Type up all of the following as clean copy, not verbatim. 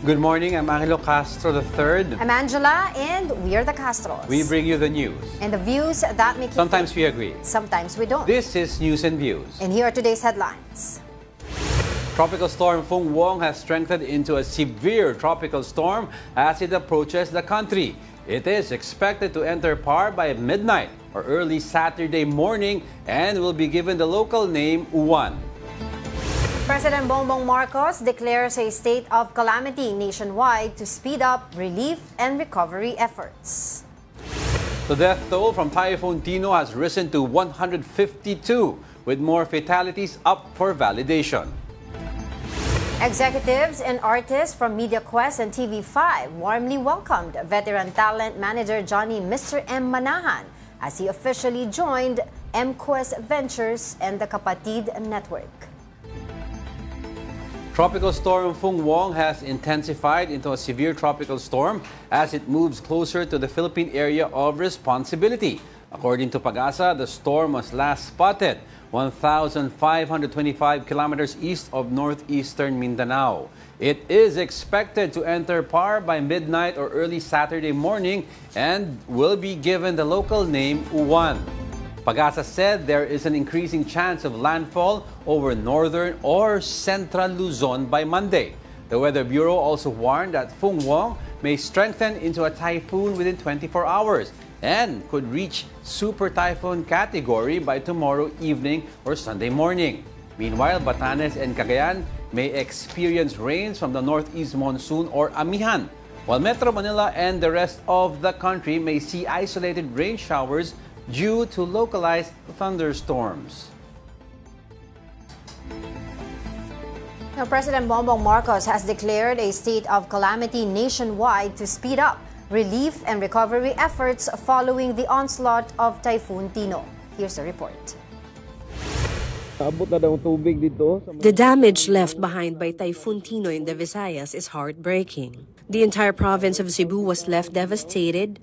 Good morning, I'm Angelo Castro III. I'm Angela, and we are the Castros. We bring you the news. And the views that make you Sometimes we agree. Sometimes we don't. This is News and Views. And here are today's headlines. Tropical storm Phuong Vuong has strengthened into a severe tropical storm as it approaches the country. It is expected to enter PAR by midnight or early Saturday morning and will be given the local name Uwan. President Bongbong Marcos declares a state of calamity nationwide to speed up relief and recovery efforts. The death toll from Typhoon Tino has risen to 152, with more fatalities up for validation. Executives and artists from MediaQuest and TV5 warmly welcomed veteran talent manager Johnny Mr. M. Manahan as he officially joined MQuest Ventures and the Kapatid Network. Tropical storm Phuong Vuong has intensified into a severe tropical storm as it moves closer to the Philippine area of responsibility. According to Pag-asa, the storm was last spotted 1,525 kilometers east of northeastern Mindanao. It is expected to enter PAR by midnight or early Saturday morning and will be given the local name Uwan. Pag-asa said there is an increasing chance of landfall over northern or central Luzon by Monday. The Weather Bureau also warned that Phuong Vuong may strengthen into a typhoon within 24 hours and could reach super typhoon category by tomorrow evening or Sunday morning. Meanwhile, Batanes and Cagayan may experience rains from the northeast monsoon or amihan, while Metro Manila and the rest of the country may see isolated rain showers due to localized thunderstorms. Now, President Bongbong Marcos has declared a state of calamity nationwide to speed up relief and recovery efforts following the onslaught of Typhoon Tino. Here's a report. The damage left behind by Typhoon Tino in the Visayas is heartbreaking. The entire province of Cebu was left devastated,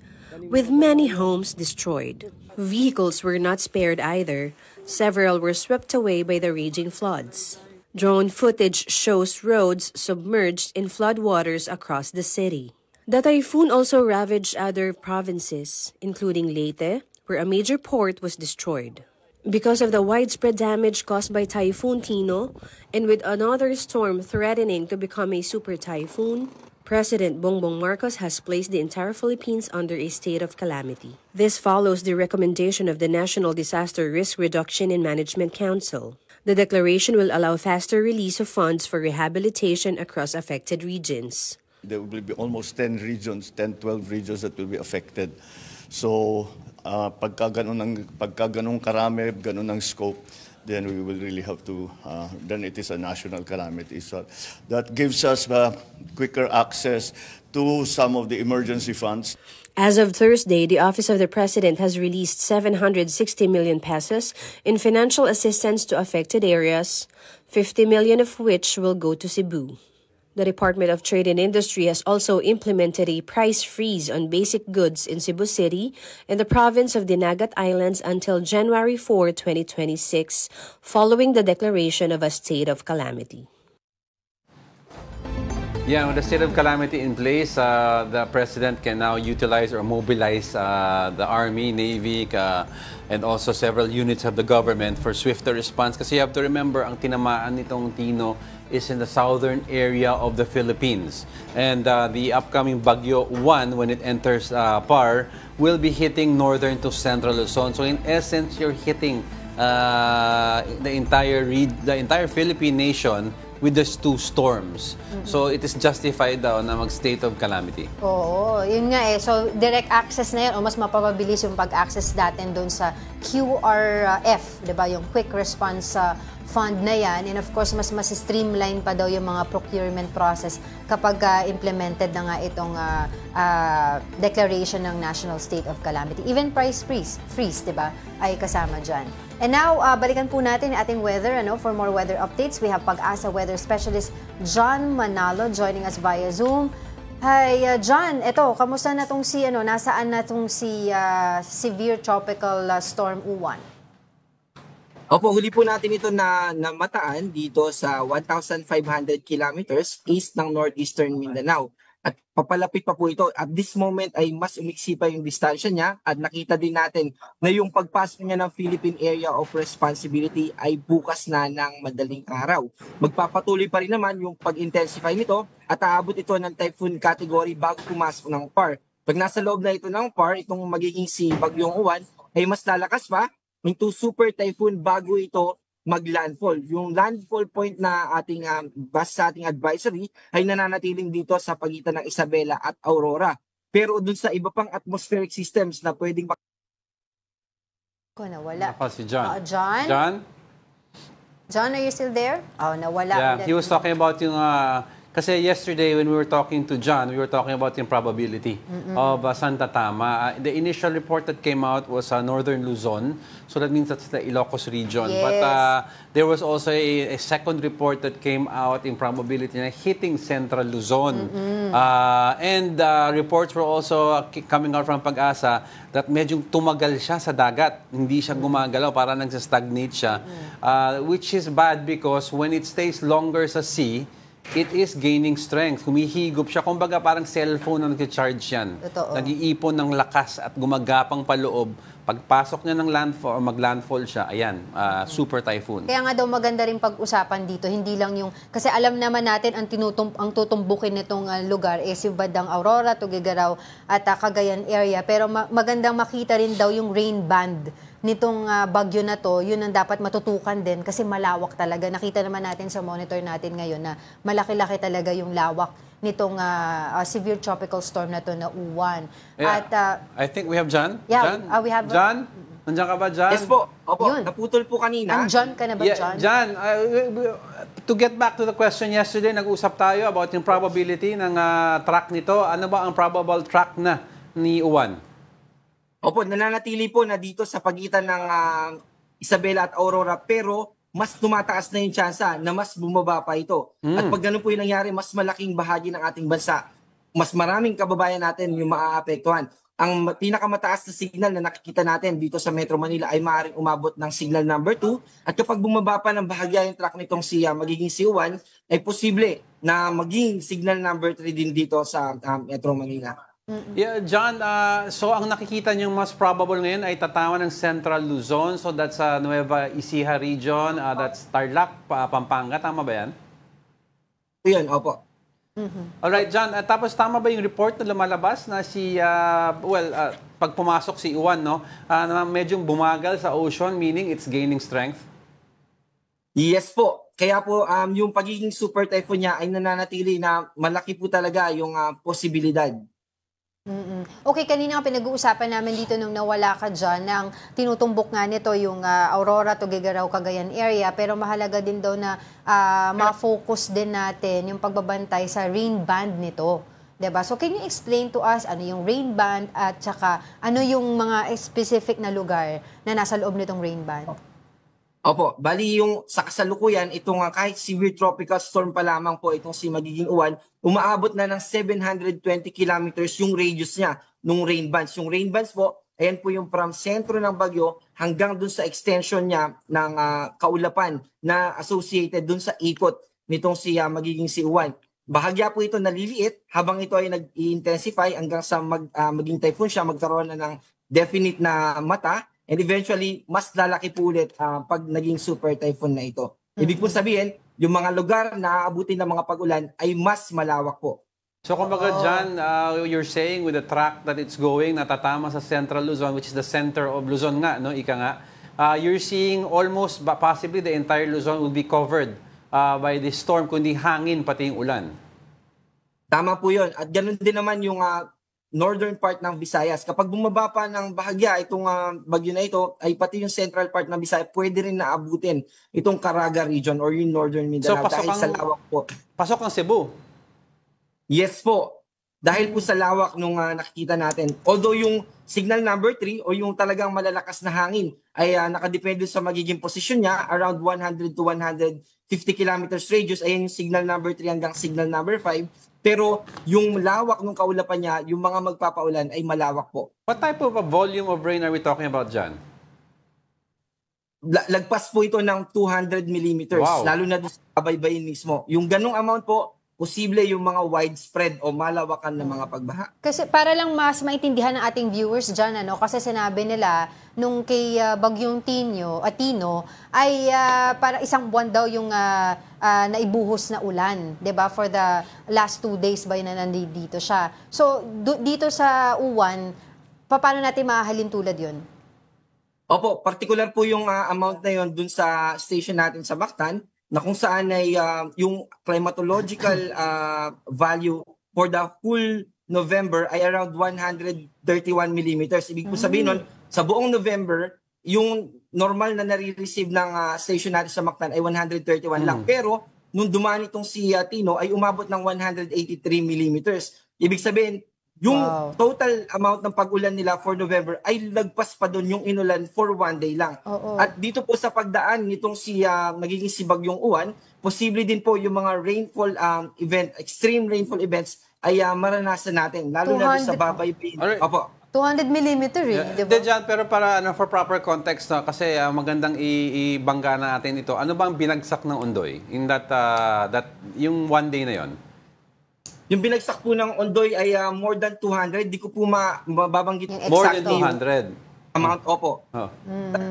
with many homes destroyed. Vehicles were not spared either. Several were swept away by the raging floods. Drone footage shows roads submerged in floodwaters across the city. The typhoon also ravaged other provinces, including Leyte, where a major port was destroyed. Because of the widespread damage caused by Typhoon Tino, and with another storm threatening to become a super typhoon, President Bongbong Marcos has placed the entire Philippines under a state of calamity. This follows the recommendation of the National Disaster Risk Reduction and Management Council. The declaration will allow faster release of funds for rehabilitation across affected regions. There will be almost 10 regions, 12 regions that will be affected. So, pagka ganun karami, ganun ang scope, then we will really have to, then it is a national calamity. So that gives us quicker access to some of the emergency funds. As of Thursday, the Office of the President has released 760 million pesos in financial assistance to affected areas, 50 million of which will go to Cebu. The Department of Trade and Industry has also implemented a price freeze on basic goods in Cebu City and the province of Dinagat Islands until January 4, 2026, following the declaration of a state of calamity. Yeah, with the state of calamity in place, the President can now utilize or mobilize the Army, Navy, and also several units of the government for swifter response. Kasi you have to remember, ang tinamaan nitong Tino is in the southern area of the Philippines. And the upcoming Bagyo 1, when it enters PAR, will be hitting northern to central Luzon. So in essence, you're hitting the entire Philippine nation with these two storms. So it is justified daw na mag-state of calamity. Oo, yun nga eh. So direct access na yun o mas mapapabilis yung pag-access natin doon sa QRF, di ba? Yung Quick Response Fund na yan. And of course, mas streamline pa daw yung mga procurement process kapag implemented na nga itong declaration ng National State of Calamity. Even price freeze, di ba, ay kasama dyan. And now, balikan po natin ating weather. For more weather updates, we have Pag-asa Weather Specialist John Manalo joining us via Zoom. Hi, John. Eto, kamusta na tong nasaan na tong si severe tropical storm Uwan? Opo, huli po natin ito na namataan dito sa 1,500 kilometers east ng northeastern Mindanao. At papalapit pa po ito. At this moment ay mas umiksi pa yung distansya niya at nakita din natin na yung pagpasok niya ng Philippine Area of Responsibility ay bukas na ng madaling araw. Magpapatuloy pa rin naman yung pag-intensify nito at aabot ito ng typhoon category bago pumasok ng PAR. Pag nasa loob na ito ng PAR, itong magiging si Bagyong Uwan ay mas lalakas pa into super typhoon bago ito mag-landfall. Yung landfall point na ating base sa ating advisory ay nananatiling dito sa pagitan ng Isabela at Aurora. Pero dun sa iba pang atmospheric systems na pwedeng nawala. Ako si John. John? John? John, are you still there? Oh, nawala. Yeah, ulit. he was talking about yung... kasi yesterday when we were talking to John, we were talking about yung probability of Santa Tama. The initial report that came out was northern Luzon. So that means that's the Ilocos region. Yes. But there was also a second report that came out in probability na hitting central Luzon. And reports were also coming out from Pag-asa that medyo tumagal siya sa dagat. Hindi siya gumagalaw, para nagsastagnate siya. Which is bad because when it stays longer sa sea, it is gaining strength. Humihigop siya. Kumbaga parang cellphone na nag-charge yan. Totoo. Nag-iipon ng lakas at gumagapang paloob. Pagpasok niya ng landfall, mag-landfall siya, ayan, super typhoon. Kaya nga daw maganda rin pag-usapan dito, hindi lang yung, kasi alam naman natin ang tutumbukin nitong lugar is yung bandang Aurora, Tuguegarao at Cagayan area. Pero magandang makita rin daw yung rain band nitong bagyo na to. Yun ang dapat matutukan din kasi malawak talaga. Nakita naman natin sa monitor natin ngayon na malaki-laki talaga yung lawak nitong severe tropical storm na to na Uwan. Yeah. At I think we have John. Yeah, John? we have John? Nandiyan ka ba, John? Yes po. Opo, Yun. naputol po kanina. ang John ka na ba, John? John, to get back to the question yesterday, nag-usap tayo about yung probability ng track nito. Ano ba ang probable track na ni Uwan? Opo, nananatili po na dito sa pagitan ng Isabela at Aurora pero mas tumataas na yung tsansa na mas bumaba pa ito. At pag ganun po yung nangyari, mas malaking bahagi ng ating bansa, mas maraming kababayan natin yung maaapektuhan. Ang pinakamataas na signal na nakikita natin dito sa Metro Manila ay maaaring umabot ng signal number 2 at kapag bumaba pa ng bahagya yung track nitong magiging si Uwan, ay posible na maging signal number 3 din dito sa Metro Manila. Yeah, John, so ang nakikita niyong mas probable ngayon ay tatawa ng Central Luzon. So that's Nueva Ecija region, that's Tarlac, Pampanga. Tama ba yan? Yun, opo. Alright, John. Tapos tama ba yung report na lumalabas na pag pumasok si Uwan, no, na medyo bumagal sa ocean, meaning it's gaining strength? Yes po. Kaya po yung pagiging super typhoon niya ay nananatili na malaki po talaga yung posibilidad. Okay, kanina nga pinag-uusapan namin dito nung nawala ka dyan na ang tinutumbok nga nito yung Aurora, Tuguegarao, Cagayan area pero mahalaga din daw na ma-focus din natin yung pagbabantay sa rain band nito. Diba? So can you explain to us ano yung rain band at saka ano yung mga specific na lugar na nasa loob nitong rain band? Opo, bali yung sa kasalukuyan, itong kahit severe tropical storm pa lamang po itong si magiging Uwan, umaabot na ng 720 kilometers yung radius niya nung rain bands. Yung rain bands po, ayan po yung from sentro ng bagyo hanggang dun sa extension niya ng kaulapan na associated dun sa ikot nitong si magiging si Uwan. Bahagya po ito naliliit habang ito ay nag-intensify hanggang sa maging typhoon siya, magkaroon na ng definite na mata. And eventually, mas lalaki po ulit pag naging super typhoon na ito. Ibig po sabihin, yung mga lugar na aabutin ng mga pag-ulan ay mas malawak po. So kumbaga John, you're saying with the track that it's going, natatama sa Central Luzon, which is the center of Luzon nga, no? Ika nga. You're seeing almost, possibly the entire Luzon will be covered by this storm, kundi hangin pati yung ulan. Tama po yun. At ganun din naman yung northern part ng Visayas. Kapag bumaba pa ng bahagya itong bagyo na ito, ay pati yung central part ng Visayas, pwede rin naabutin itong Caraga region or yung northern Mindanao dahil sa lawak po. Pasok ng Cebu? Yes po. Dahil po sa lawak nung nakikita natin. Although yung signal number 3 o yung talagang malalakas na hangin ay nakadepende sa magiging posisyon niya, around 100 to 150 kilometers radius, ayan yung signal number 3 hanggang signal number 5. Pero yung lawak ng kaulapan niya, yung mga magpapaulan ay malawak po. What type of a volume of rain are we talking about, John? lagpas po ito ng 200 millimeters, Wow. lalo na doon sa baybayin mismo. Yung ganong amount po, posible yung mga widespread o malawakan na mga pagbaha. Kasi para lang mas maintindihan ng ating viewers dyan, kasi sinabi nila nung kay Bagyong Tino ay para isang buwan daw yung naibuhos na ulan, 'di ba? For the last 2 days ba yun na nandito siya. So dito sa Uwan, paano natin mahahalin tulad yun? Opo, particular po yung amount na yon dun sa station natin sa Mactan, na kung saan ay yung climatological value for the whole November ay around 131 millimeters. Ibig po sabihin nun, sa buong November, yung normal na nare-receive ng station natin sa Mactan ay 131 lang. Pero nung dumaan itong si Tino ay umabot ng 183 millimeters. Ibig sabihin, yung total amount ng pag-ulan nila for November ay lagpas pa doon yung inulan for 1 day lang. At dito po sa pagdaan nitong si magiging si Bagyong Uwan, posible din po yung mga rainfall extreme rainfall events ay maranasan natin, lalo na sa babaybayin. Alright. Opo. 200 millimeter di ba? Diyan, pero para for proper context, kasi magandang ibangga natin ito. Ano bang binagsak ng Ondoy in that yung 1 day na yon? Yung binagsak po ng Ondoy ay more than 200. Di ko po mababanggit Yung More than exacto. 200. amount. Opo. Oh.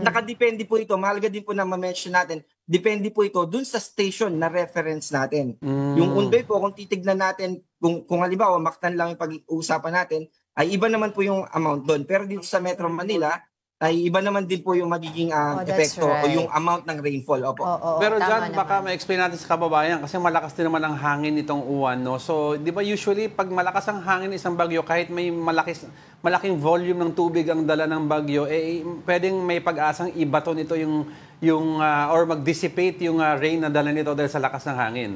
Nakadepende po ito. Mahalaga din po na ma-mention natin. Depende po ito dun sa station na reference natin. Yung Ondoy po, kung titignan natin, kung halimbawa, Mactan lang yung pag-uusapan natin, ay iba naman po yung amount doon. Pero dito sa Metro Manila, ay iba naman din po yung magiging that's epekto o right. yung amount ng rainfall. Opo. Pero tama dyan, baka naman. ma-explain natin sa kababayan kasi malakas din naman ang hangin nitong Uwan, no? So, di ba usually, pag malakas ang hangin isang bagyo, kahit may malaking volume ng tubig ang dala ng bagyo, pwedeng may pag-asang ibato nito or mag-dissipate yung rain na dala nito dahil sa lakas ng hangin.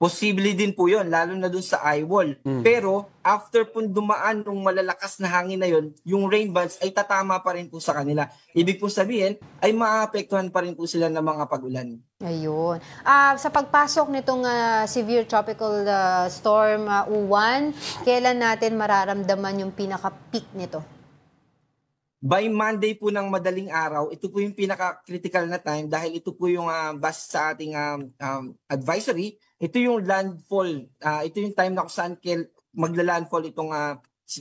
Posible din po yun, lalo na dun sa eyewall. Pero, after po dumaan ng malalakas na hangin na yun, yung rain bands ay tatama pa rin po sa kanila. Ibig po sabihin, ay maapektuhan pa rin po sila ng mga pag-ulan. Ayun. Sa pagpasok nitong severe tropical storm Uwan, kailan natin mararamdaman yung pinaka-peak nito? By Monday po ng madaling araw, ito po yung pinaka-critical na time dahil ito po yung base sa ating advisory. Ito yung landfall. Ito yung time na kung saan magla-landfall itong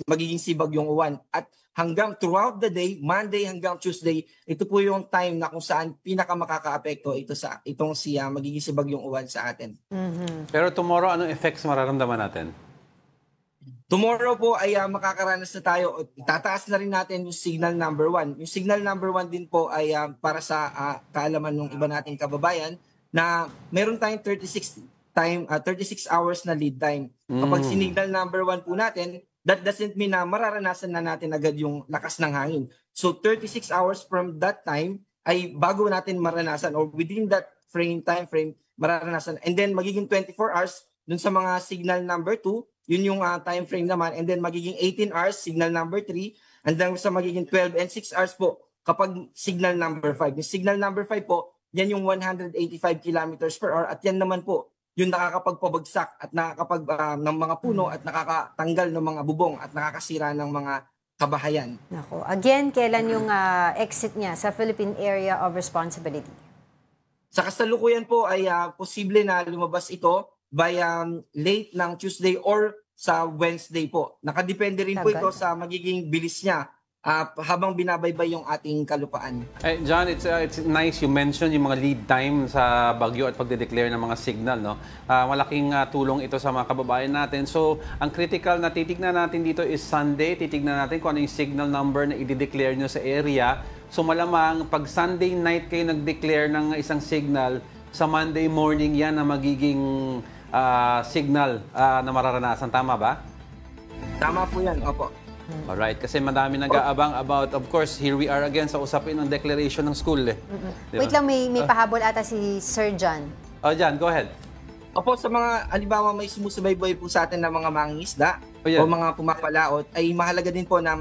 magiging si Bagyong Uwan. At hanggang throughout the day, Monday hanggang Tuesday, ito po yung time na kung saan pinaka-makaka-apekto itong si magiging si Bagyong Uwan sa atin. Pero tomorrow, anong effects mararamdaman natin? Tomorrow po ay makakaranas na tayo. Tataas na rin natin yung signal number 1. Yung signal number 1 din po ay para sa kaalaman ng iba nating kababayan na meron tayong 36 hours na lead time. Kapag signal number 1 po natin, that doesn't mean na mararanasan na natin agad yung lakas ng hangin. So 36 hours from that time ay bago natin maranasan or within that time frame mararanasan. And then magiging 24 hours dun sa mga signal number 2, yun yung time frame naman. And then magiging 18 hours, signal number 3. And then sa magiging 12 and 6 hours po kapag signal number 5. Yung signal number 5 po, yan yung 185 kilometers per hour. At yan naman po, yung nakakapagpabagsak at nakakapag ng mga puno at nakakatanggal ng mga bubong at nakakasira ng mga kabahayan. Nako. Again, kailan yung exit niya sa Philippine Area of Responsibility? Sa kasalukuyan po ay posible na lumabas ito by late ng Tuesday or sa Wednesday po. Nakadepende rin po ito sa magiging bilis niya habang binabaybay yung ating kalupaan. John, it's nice you mentioned yung mga lead time sa bagyo at pagde-declare ng mga signal, no? Malaking tulong ito sa mga kababayan natin. So, ang critical na titignan natin dito is Sunday. Titignan natin kung ano yung signal number na i-declare nyo sa area. So, malamang pag Sunday night kayo nag-declare ng isang signal, sa Monday morning yan na magiging signal na mararanasan. Tama ba? Tama po yan, opo. Alright, kasi madami nag-aabang about, of course, here we are again sa usapin ng declaration ng school. Diba? Wait lang, may pahabol ata si Sir John. John, go ahead. Opo, sa mga, halimbawa may sumusubaybay po sa atin ng mga mangingisda o mga pumapalaot, ay mahalaga din po na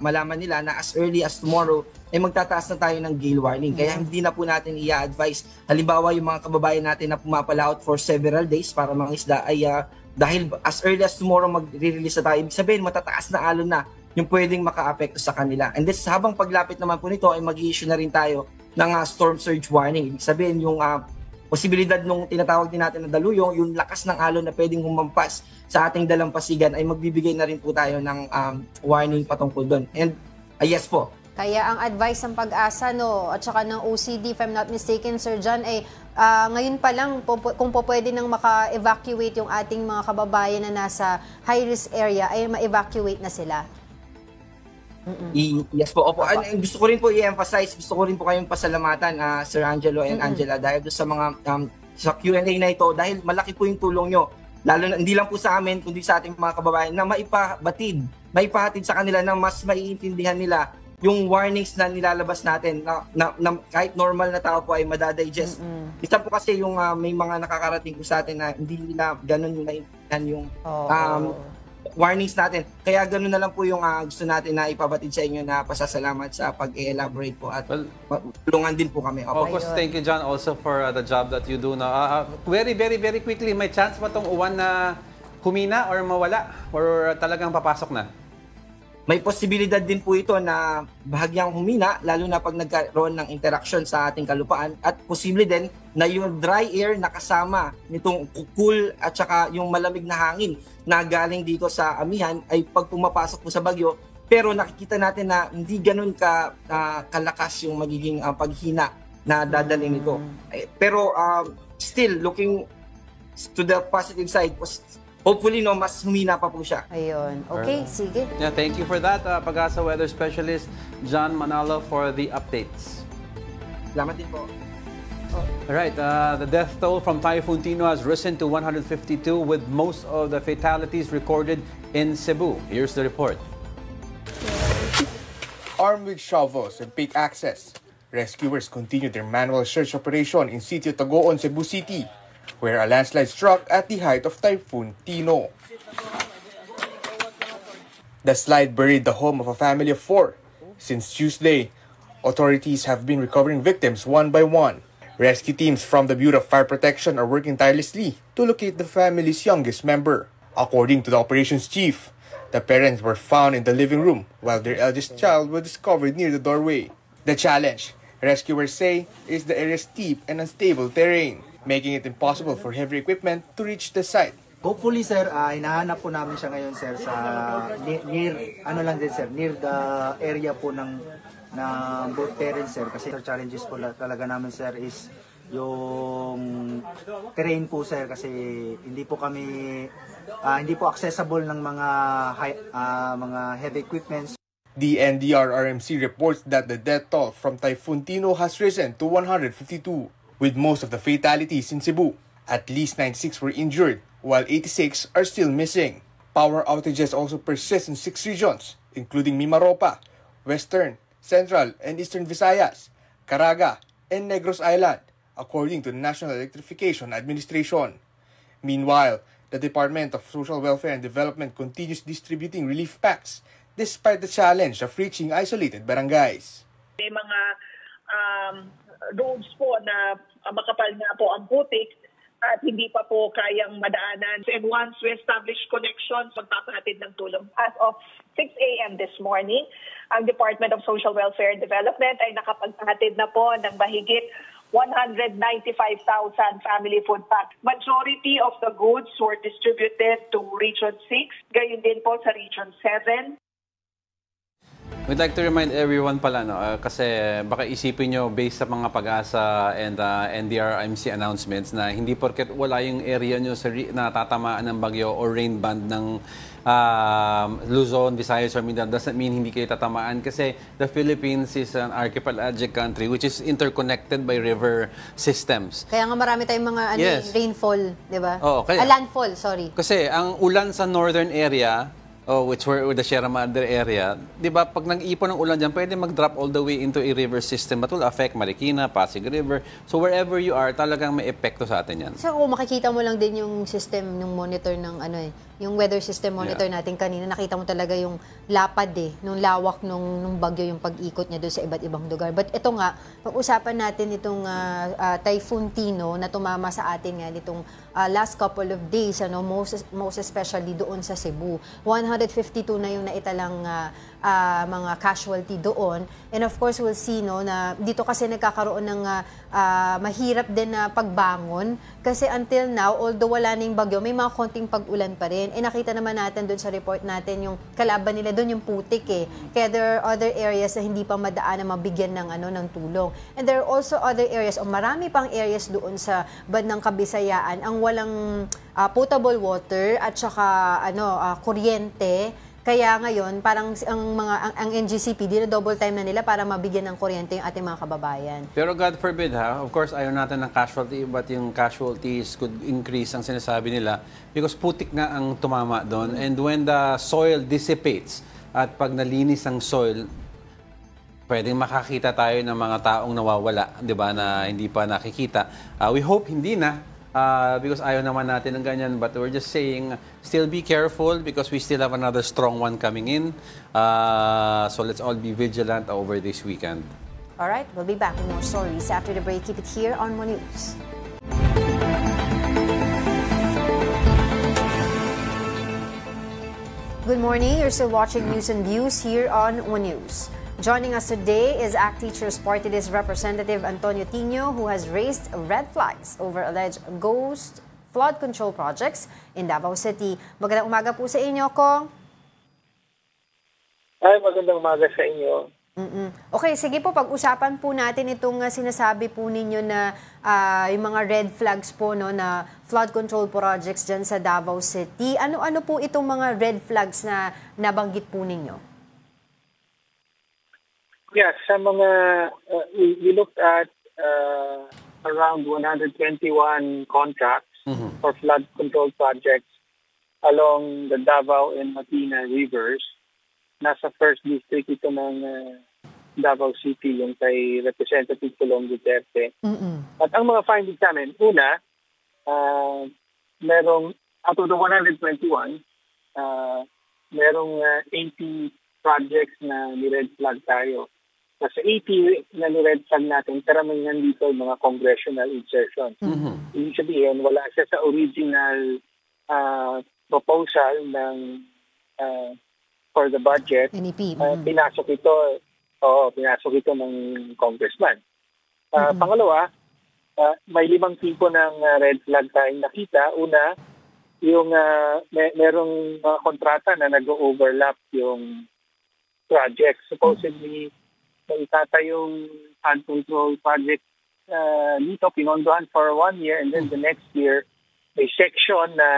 malaman nila na as early as tomorrow ay magtataas na tayo ng gale warning. Kaya hindi na po natin i-advise. Halimbawa yung mga kababayan natin na pumapalaot for several days para mangingisda ay dahil as early as tomorrow mag-release na tayo, ibig sabihin matataas na alon na yung pwedeng maka-apekto sa kanila. And this, habang paglapit naman po nito ay mag-i-issue na rin tayo ng storm surge warning. Ibig sabihin, yung posibilidad nung tinatawag din natin na daluyong, yung lakas ng alon na pwedeng humampas sa ating dalampasigan ay magbibigay na rin po tayo ng warning patungkol doon. And yes po. Kaya ang advice ng Pag-asa at saka ng OCD, if I'm not mistaken, Sir John, ay ngayon pa lang kung pwede nang maka-evacuate yung ating mga kababayan na nasa high-risk area, ay ma-evacuate na sila. Yes po. Opo. Gusto ko rin po i-emphasize, gusto ko rin po kayong pasalamatan, Sir Angelo and Angela, dahil doon sa mga sa Q&A na ito, dahil malaki po yung tulong nyo. Lalo na, hindi lang po sa amin, kundi sa ating mga kababayan, na maipahatid sa kanila na mas maiintindihan nila yung warnings na nilalabas natin na kahit normal na tao po ay madadigest. Isa po kasi yung may mga nakakarating po sa atin na hindi nila ganun naiintindihan yung warnings natin. Kaya gano'n na lang po yung gusto natin na ipabatid sa inyo na pasasalamat sa pag-elaborate po at tulungan din po kami. Of course, thank you, John, also for the job that you do now. Very quickly, may chance ba itong uwan na humina or mawala? Or talagang papasok na? May posibilidad din po ito na bahagyang humina, lalo na pag nagkaroon ng interaction sa ating kalupaan, at posible din na yung dry air na kasama nitong cool at saka yung malamig na hangin na galing dito sa amihan ay pag pumapasok po sa bagyo, pero nakikita natin na hindi ganun kalakas yung magiging paghina na dadalhin nito. Pero still, looking to the positive side, hopefully, mas humina pa po siya. Ayun. Okay, sige. Yeah, thank you for that, Pag-asa Weather Specialist John Manalo, for the updates. Salamat din po. Alright, the death toll from Typhoon Tino has risen to 152, with most of the fatalities recorded in Cebu. Here's the report. Armed with shovels and pickaxes, rescuers continued their manual search operation in Sitio Tagoon, Cebu City, where a landslide struck at the height of Typhoon Tino. The slide buried the home of a family of 4. Since Tuesday, authorities have been recovering victims one by one. Rescue teams from the Bureau of Fire Protection are working tirelessly to locate the family's youngest member. According to the operations chief, the parents were found in the living room while their eldest child was discovered near the doorway. The challenge, rescuers say, is the area's steep and unstable terrain, making it impossible for heavy equipment to reach the site. Hopefully, sir, hinahanap po namin siya ngayon, sir, sa near the area po ng both parents, sir. Kasi challenges po talaga namin, sir, is yung terrain po, sir, kasi hindi po accessible ng mga heavy equipments. The NDR-RMC reports that the death toll from Typhoon Tino has risen to 152. With most of the fatalities in Cebu. At least 96 were injured, while 86 are still missing. Power outages also persist in 6 regions, including Mimaropa, Western, Central, and Eastern Visayas, Caraga, and Negros Island, according to the National Electrification Administration. Meanwhile, the Department of Social Welfare and Development continues distributing relief packs despite the challenge of reaching isolated barangays. May mga roads po na makapal na po ang putik at hindi pa po kayang madaanan. And once we establish connections, magpapahatid ng tulong. As of 6 a.m. this morning, ang Department of Social Welfare and Development ay nakapagpahatid na po ng mahigit 195,000 family food packs. Majority of the goods were distributed to Region 6, gayon din po sa Region 7. We'd like to remind everyone pala, kasi baka isipin nyo based sa mga Pag-asa and NDR-RMC announcements na hindi porket wala yung area nyo na tatamaan ng bagyo or rain band ng Luzon, Visayas, or Mindanao doesn't mean hindi kayo tatamaan, kasi the Philippines is an archipelagic country which is interconnected by river systems. Kaya nga marami tayong mga rainfall, di ba? Landfall, sorry. Kasi ang ulan sa northern area, which were the Sierra Madre area, di ba, pag nag-ipon ng ulan dyan, pwede mag-drop all the way into a river system that will affect Marikina, Pasig River. So wherever you are, talagang may epekto sa atin yan. So kung makikita mo lang din yung system ng monitor ng yung weather system monitor natin kanina, nakita mo talaga yung lapad nung lawak nung bagyo, yung pag-ikot niya doon sa iba't ibang lugar. But ito nga, pag-usapan natin itong Typhoon Tino na tumama sa atin nga nitong last couple of days, most especially doon sa Cebu. 152 na yung naitalang mga casualty doon. And of course, we'll see na dito kasi nagkakaroon ng mahirap din na pagbangon. Kasi until now, although wala na yung bagyo, may mga konting pag-ulan pa rin. Nakita naman natin doon sa report natin yung kalaban nila doon, yung putik eh. Kaya there are other areas na hindi pa madaan na mabigyan ng tulong. And there are also other areas, o marami pang areas doon sa bandang Kabisayaan ang walang potable water at saka kuryente. Kaya ngayon, parang ang NGCP, double time na nila para mabigyan ng kuryente yung ating mga kababayan. Pero God forbid of course ayaw natin ng casualty, but yung casualties could increase ang sinasabi nila because putik nga ang tumama doon. And when the soil dissipates at pag nalinis ang soil, pwedeng makakita tayo ng mga taong nawawala, di ba, na hindi pa nakikita. We hope hindi na. Because ayaw naman natin ng ganyan, but we're just saying still be careful because we still have another strong one coming in. So let's all be vigilant over this weekend. All right, we'll be back with more stories after the break. Keep it here on One News. Good morning. You're still watching News and Views here on One News. Joining us today is ACT Teachers Party List Representative Antonio Tino, who has raised red flags over alleged ghost flood control projects in Davao City. Magandang umaga po sa inyo, Kong. Ay, magandang umaga sa inyo. Okay, sige po, pag-usapan po natin itong sinasabi po ninyo na yung mga red flags po na flood control projects dyan sa Davao City. Ano-ano po itong mga red flags na nabanggit po ninyo? Yeah, sa mga, we looked at around 121 contracts for flood control projects along the Davao and Matina rivers. Nasa first district ito ng Davao City, yung kay Representative Pulong Duterte. At ang mga findings namin, una, merong, out of the 121, merong 80 projects na ni-red flag tayo. Sa 80 na ni-red flag natin, karamihan dito yung mga congressional insertions. Ibig sabihin, wala siya sa original proposal ng for the budget. NEP. Pinasok ito ng congressman. Pangalawa, may 5 tipo ng red flag tayong nakita. Una, yung merong kontrata na nag-overlap yung project. Supposedly, itatayong flood control project dito, pinondohan for 1 year, and then the next year, may section na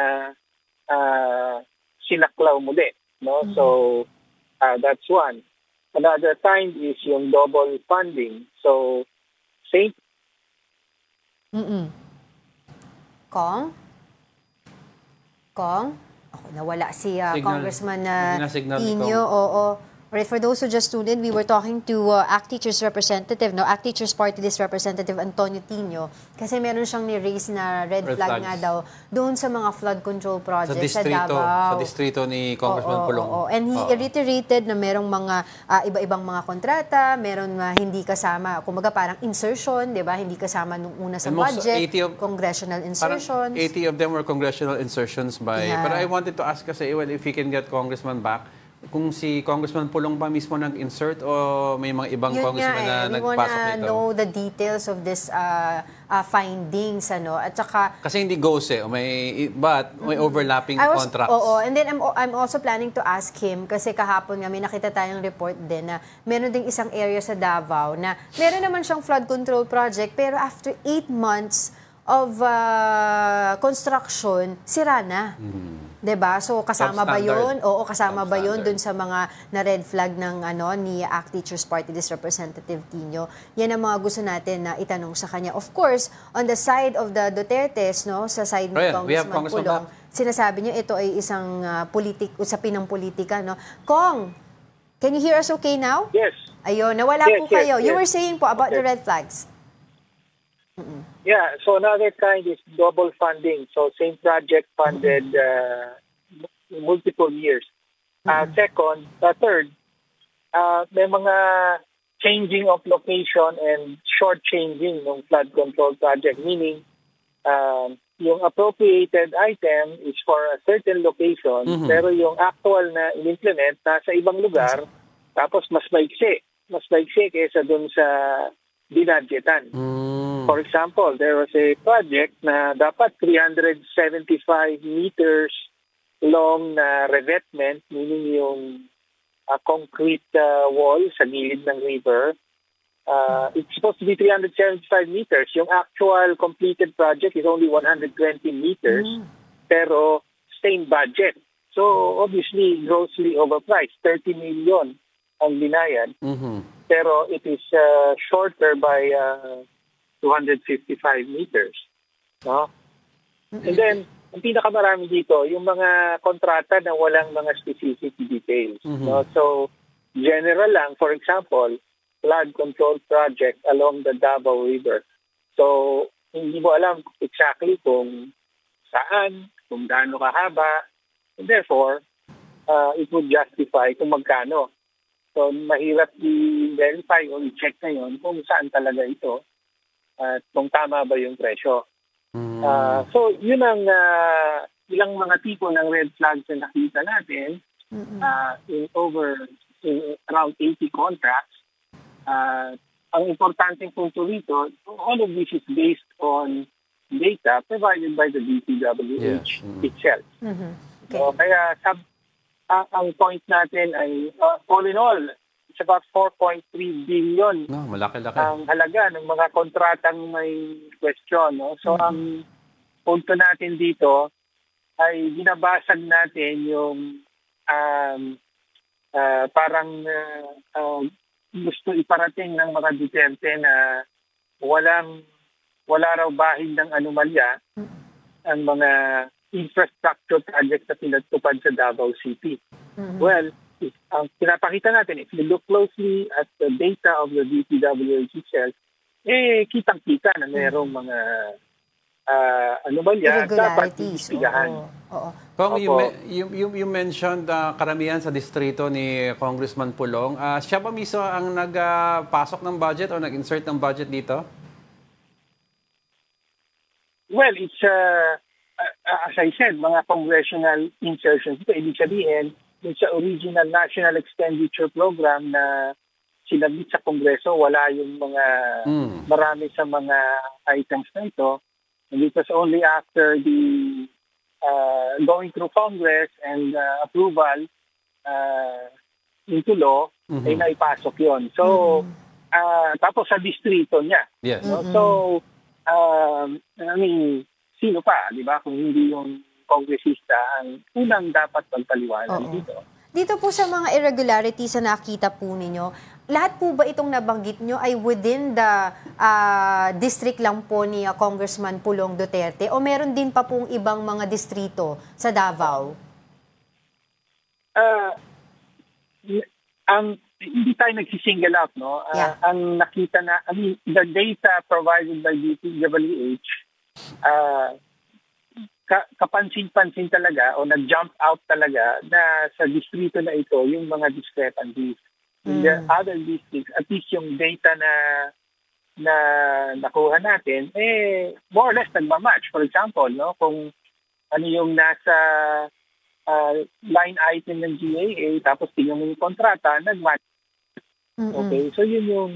sinaklaw muli. No? So, that's one. Another kind is yung double funding. So, Kong? Ako, nawala si Congressman Tino. Oo. Right, for those who just tuned in, we were talking to ACT Teachers Representative, ACT Teachers Party List Representative Antonio Tino, kasi meron siyang ni-raise na red flag nga daw doon sa mga flood control projects sa Davao. Sa distrito ni Congressman Pulong. And he reiterated na merong mga iba-ibang mga kontrata, meron hindi kasama, kumbaga parang insertion, di ba? Hindi kasama nung una sa budget, congressional insertions. 80 of them were congressional insertions by... Yeah. But I wanted to ask kasi, well, if we can get Congressman back, kung si Congressman Pulong ba mismo nag-insert o may mga ibang congressman na nagpasok nito? We wanna know the details of this findings, At saka... Kasi hindi ghost may overlapping contracts. And then I'm also planning to ask him, kasi kahapon nga may nakita tayong report din na meron ding isang area sa Davao na meron naman siyang flood control project, pero after 8 months of construction, sira na. Diba? So kasama ba 'yon? Oo, kasama ba 'yon dun sa mga na red flag ng ni ACT Teachers Party List Representative Tino? Yan ang mga gusto natin na itanong sa kanya. Of course, on the side of the Dutertes, sa side ni Congressman Pulong, sinasabi niyo ito ay isang usapin ng politika, Kong, can you hear us okay now? Yes. Ayun, nawala po kayo. You were saying po about the red flags. Yeah, so another kind is double funding. So same project funded multiple years. Second, third, may mga changing of location and short changing ng flood control project. Meaning, yung appropriated item is for a certain location, pero yung actual na in-implement nasa ibang lugar, tapos mas maiksi. Mas maiksi kaysa dun sa binadgetan. For example, there was a project na dapat 375 meters long na revetment, meaning yung concrete wall sa gilid ng river. It's supposed to be 375 meters. Yung actual completed project is only 120 meters, pero same budget. So, obviously, grossly overpriced. 30 million ang binayad. Pero it is shorter by 255 meters. No? And then, ang pinakamarami dito, yung mga kontrata na walang mga specific details. No? So, general lang, for example, flood control project along the Davao River. So, hindi mo alam exactly kung saan, kung gaano kahaba, and therefore, it would justify kung magkano. So, mahirap i-verify o i-check ngayon kung saan talaga ito at kung tama ba yung presyo. So, yun ang ilang mga tipo ng red flags na nakita natin in around 80 contracts. Ang importanteng punto rito, all of this is based on data provided by the DPWH itself. Okay. So, kaya ang point natin ay all in all, it's about 4.3 billion malaki-laki ang halaga ng mga kontratang may question. No? So ang punto natin dito ay binabasag natin yung parang gusto iparating ng mga Duterte na wala raw bahid ng anomalya ang mga infrastructure projects na pinatupad sa Davao City. Well, ang pinapakita natin, if you look closely at the data of the DPWH itself, kitang-kita na mayroong mga anomalya dapat iistigahan. Kung you mentioned karamihan sa distrito ni Congressman Pulong, siya ba mismo ang nagpasok ng budget o nag-insert ng budget dito? Well, it's as I said, mga congressional insertions. Ito, ibig sabihin, yung sa original National Expenditure Program na sinabit sa Kongreso, wala yung mga marami sa mga items na ito. And it was only after the going through Congress and approval into law, ay naipasok yon. So, tapos sa distrito niya. Yes. No? So, I mean, sino pa, di ba? Kung hindi yung kongresista ang unang dapat pagpaliwanag dito. Dito po sa mga irregularities na nakita po ninyo, lahat po ba itong nabanggit nyo ay within the district lang po ni Congressman Pulong Duterte o meron din pa pong ibang mga distrito sa Davao? Hindi tayo nagsisingle out, no? Ang nakita na, I mean, the data provided by DPWH, kapansin-pansin talaga o nag-jump out talaga na sa distrito na ito yung mga discrepancies. In the other districts, at least yung data na nakuha natin, more or less nagmamatch. For example, no, kung ano yung nasa line item ng GAA, tapos tingnan mo yung kontrata, nag-match. Okay, so yun yung...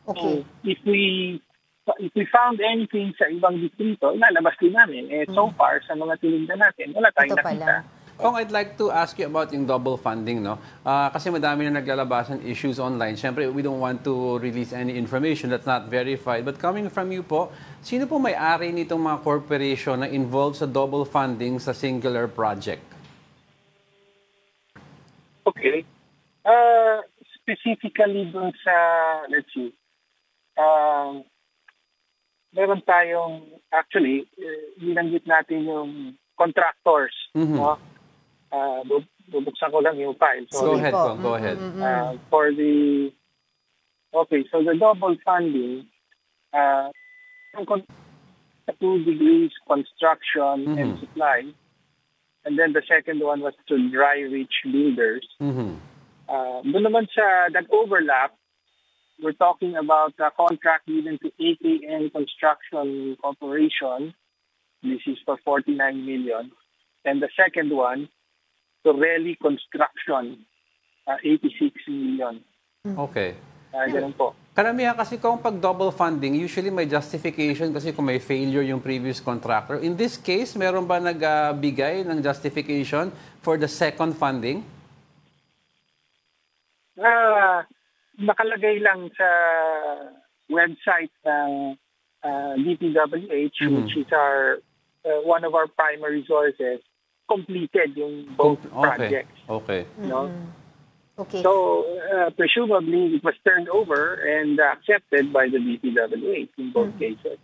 Okay. If we found anything sa ibang distrito, ilalabas din namin. So far, sa mga tinignan natin, wala tayong nakita. Kung I'd like to ask you about yung double funding, no? Kasi madami na naglalabasan issues online. Siyempre, we don't want to release any information that's not verified. But coming from you po, sino po may-ari nitong mga corporation na involved sa double funding sa singular project? Okay. Specifically dun sa, let's see, meron tayong, actually, binanggit natin yung contractors, no? Bubuksan ko lang yung file. So, go ahead. For the, okay, so the double funding, 2 degrees construction and supply, and then the second one was to Dry Rich Builders. Doon naman sa nag-overlap, we're talking about a contract given to AKN Construction Corporation. This is for 49 million. And the second one, Torelli Construction, 86 million. Okay. Ganun po. Karamihan kasi kung pag double funding, usually may justification kasi kung may failure yung previous contractor. In this case, meron ba nagbigay ng justification for the second funding? Nakalagay lang sa website ng DPWH, which is one of our primary sources, completed yung both projects. Okay. No? Okay. So, presumably, it was turned over and accepted by the DPWH in both cases.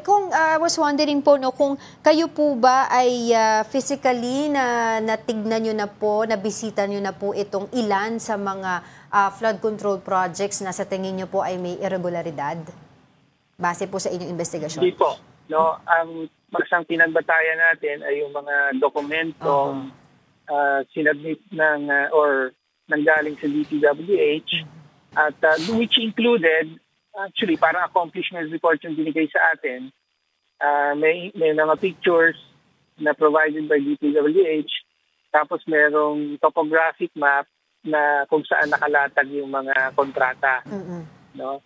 Kung I was wondering po, no, kung kayo po ba ay physically natignan nyo na po, nabisita nyo na po itong ilan sa mga flood control projects na sa tingin nyo po ay may irregularidad? Base po sa inyong investigasyon? Hindi po. No, ang masang pinagbatayan natin ay yung mga dokumentong sinabmit ng or nanggaling sa DPWH at which included, actually, parang accomplishment report yung binigay sa atin. May mga pictures na provided by DPWH, tapos merong topographic map na kung saan nakalatag yung mga kontrata. No?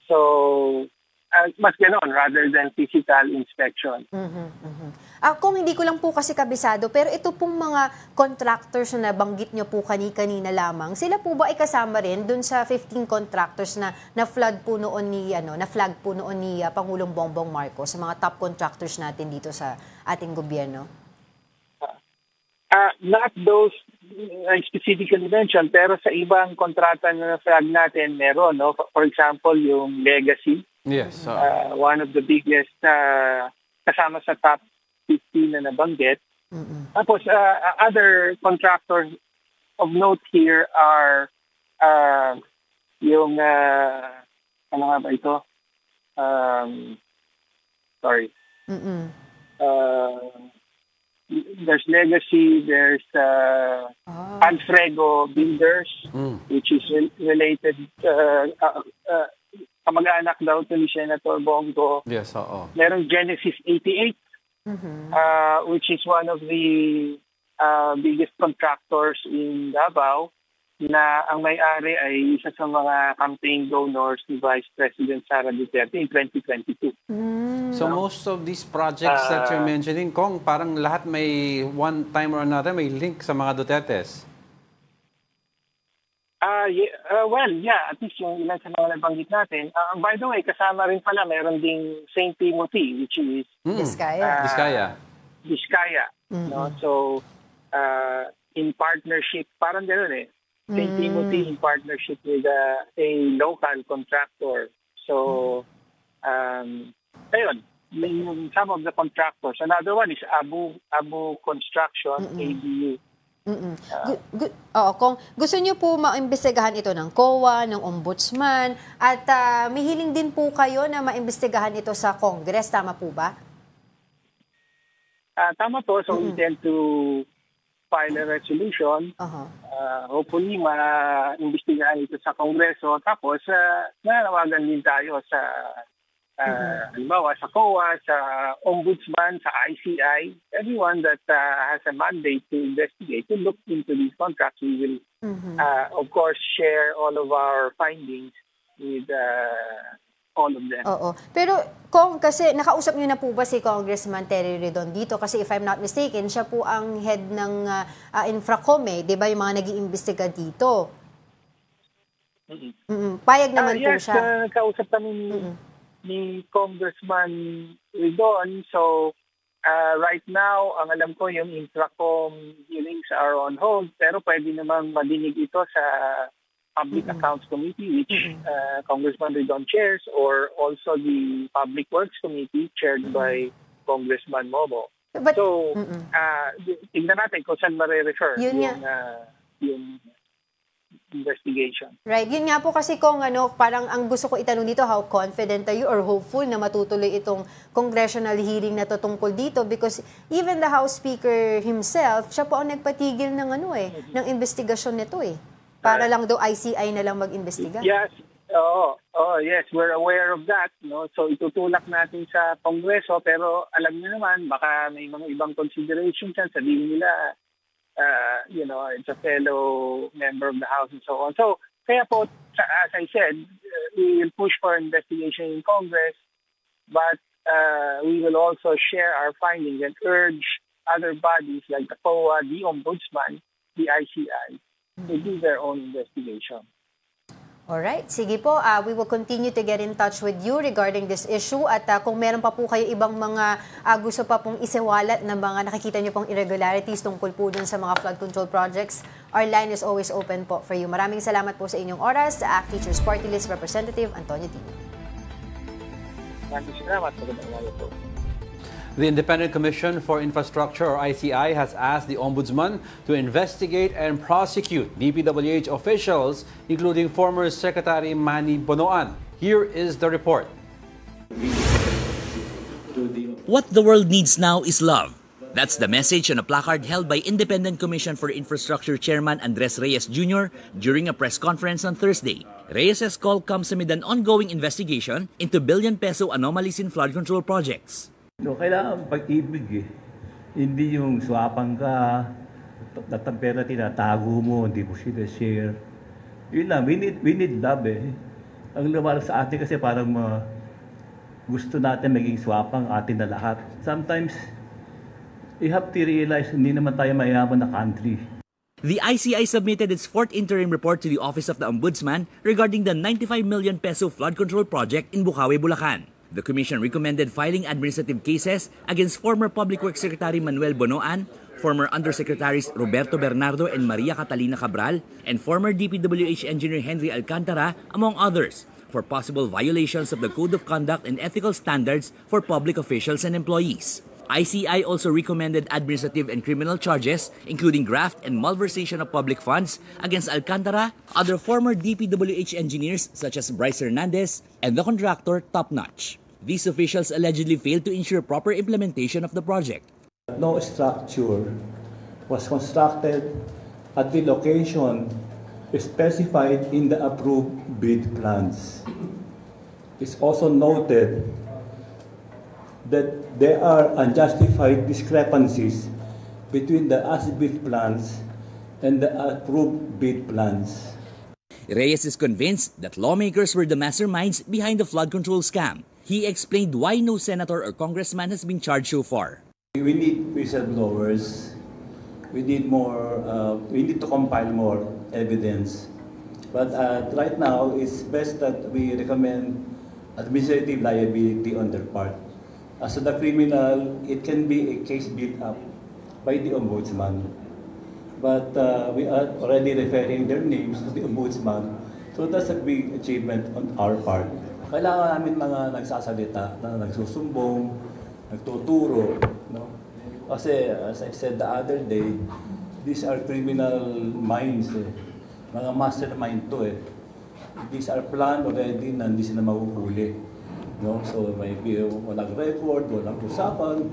So, mas ganon rather than physical inspection. Kung hindi ko lang po kasi kabisado, pero ito pong mga contractors na nabanggit nyo po kanina lamang, sila po ba ay kasama rin dun sa 15 contractors na na-flag po noon ni Pangulong Bongbong Marcos, sa mga top contractors natin dito sa ating gobyerno? Not those I specifically mentioned, pero sa ibang kontrata na na-flag natin, meron. No? For example, yung Legacy. Yes. One of the biggest kasama sa top 15 na nabanggit. Tapos, other contractors of note here are yung, ano nga ba ito? Sorry. There's Legacy, there's Alfredo Builders, which is related, kamag-anak daw to ni Senator Bongo. Yes, oo. Merong Genesis 88, which is one of the biggest contractors in Davao, na ang may-ari ay isa sa mga campaign donors ni Vice President Sara Duterte in 2022. So most of these projects that you're mentioning, Kong, parang lahat may one time or another may link sa mga Dutertes. At least yung ilan sa mga nabanggit natin. By the way, kasama rin pala, meron ding St. Timothy, which is Vizcaya. No? So, in partnership, parang gano'n St. Timothy in partnership with a local contractor. So, ayun, some of the contractors. Another one is Abu Construction, ABU. Kung gusto niyo po maimbestigahan ito ng COA, ng Ombudsman, at may hiling din po kayo na maimbestigahan ito sa Congress, tama po ba? Tama po. So, we intend to file a resolution. Hopefully, ma-imbestigahan ito sa Kongreso. Tapos, nanawagan din tayo sa halimbawa sa COA, sa Ombudsman, sa ICI, everyone that has a mandate to investigate, to look into these contracts. We will, of course, share all of our findings with all of them. Oo. Pero, Kong, kasi nakausap niyo na po ba si Congressman Terry Redondo? Kasi if I'm not mistaken, siya po ang head ng Infracom, di ba, yung mga nag-iimbestiga dito? Payag naman po siya. Yes, kausap kami ni Congressman Ridon. So, right now, ang alam ko, yung Infracom hearings are on hold, pero pwede namang madinig ito sa Public Accounts Committee, which Congressman Ridon chairs, or also the Public Works Committee chaired by Congressman Mobo. So, tignan natin kung saan mare-refer yung investigation. Right. Yun nga po kasi kung parang ang gusto ko itanong dito, how confident are you or hopeful na matutuloy itong congressional hearing na tungkol dito? Because even the House Speaker himself, siya po ang nagpatigil ng ng investigasyon nito Para lang daw ICI na lang mag-imbestiga. Yes. Yes, we're aware of that. No? So itutulak natin sa Kongreso, pero alam niyo naman, baka may mga ibang considerations yan. Sabihin nila, it's a fellow member of the House and so on. So kaya po, as I said, we will push for investigation in Congress, but we will also share our findings and urge other bodies like the COA, the Ombudsman, the ICI, to do their own investigation. Alright, sige po. We will continue to get in touch with you regarding this issue at kung meron pa po kayo ibang mga gusto pa pong isiwalat na mga nakikita nyo pong irregularities tungkol po dun sa mga flood control projects, our line is always open po for you. Maraming salamat po sa inyong oras, sa ACT Teachers Party List Representative Antonio Tino. Maraming salamat. Po. The Independent Commission for Infrastructure, or ICI, has asked the Ombudsman to investigate and prosecute DPWH officials, including former Secretary Manny Bonoan. Here is the report. What the world needs now is love. That's the message on a placard held by Independent Commission for Infrastructure Chairman Andres Reyes Jr. during a press conference on Thursday. Reyes' call comes amid an ongoing investigation into billion-peso anomalies in flood control projects. So, kailangan pag-ibig Hindi yung swapang ka, pera tinatago mo, hindi mo share. Yun lang, we need love Ang lumalak sa atin kasi parang gusto natin maging swapang atin na lahat. Sometimes, you have to realize hindi naman tayo mayaman na country. The ICI submitted its fourth interim report to the Office of the Ombudsman regarding the 95 million peso flood control project in Bukawi, Bulacan. The Commission recommended filing administrative cases against former Public Works Secretary Manuel Bonoan, former Undersecretaries Roberto Bernardo and Maria Catalina Cabral, and former DPWH Engineer Henry Alcantara, among others, for possible violations of the Code of Conduct and Ethical Standards for public officials and employees. ICI also recommended administrative and criminal charges, including graft and malversation of public funds, against Alcantara, other former DPWH engineers such as Bryce Hernandez, and the contractor Top Notch. These officials allegedly failed to ensure proper implementation of the project. No structure was constructed at the location specified in the approved bid plans. It's also noted that there are unjustified discrepancies between the as-built plans and the approved bid plans. Reyes is convinced that lawmakers were the masterminds behind the flood control scam. He explained why no senator or congressman has been charged so far. We need whistleblowers. We need more. We need to compile more evidence. But right now, it's best that we recommend administrative liability on their part. As to the criminal, it can be a case built up by the Ombudsman. But we are already referring their names to the Ombudsman. So that's a big achievement on our part. Kailangan namin mga nagsasalita, na nagsusumbong, nagtuturo. No? Kasi as I said the other day, these are criminal minds. Mga mastermind to These are planned already na hindi sila mahuhuli. No? So maybe walang record, walang usapan.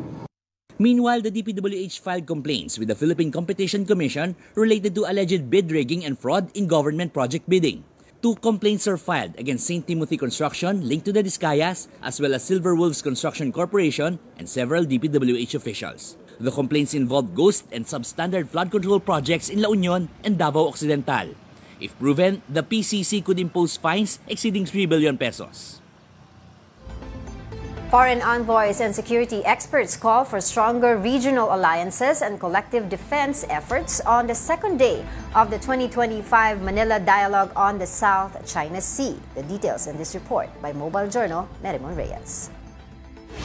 Meanwhile, the DPWH filed complaints with the Philippine Competition Commission related to alleged bid rigging and fraud in government project bidding. 2 complaints are filed against St. Timothy Construction linked to the Discayas, as well as Silver Wolves Construction Corporation and several DPWH officials. The complaints involved ghost and substandard flood control projects in La Union and Davao Occidental. If proven, the PCC could impose fines exceeding 3 billion pesos. Foreign envoys and security experts call for stronger regional alliances and collective defense efforts on the second day of the 2025 Manila Dialogue on the South China Sea. The details in this report by Mobile Journal, Merimon Reyes.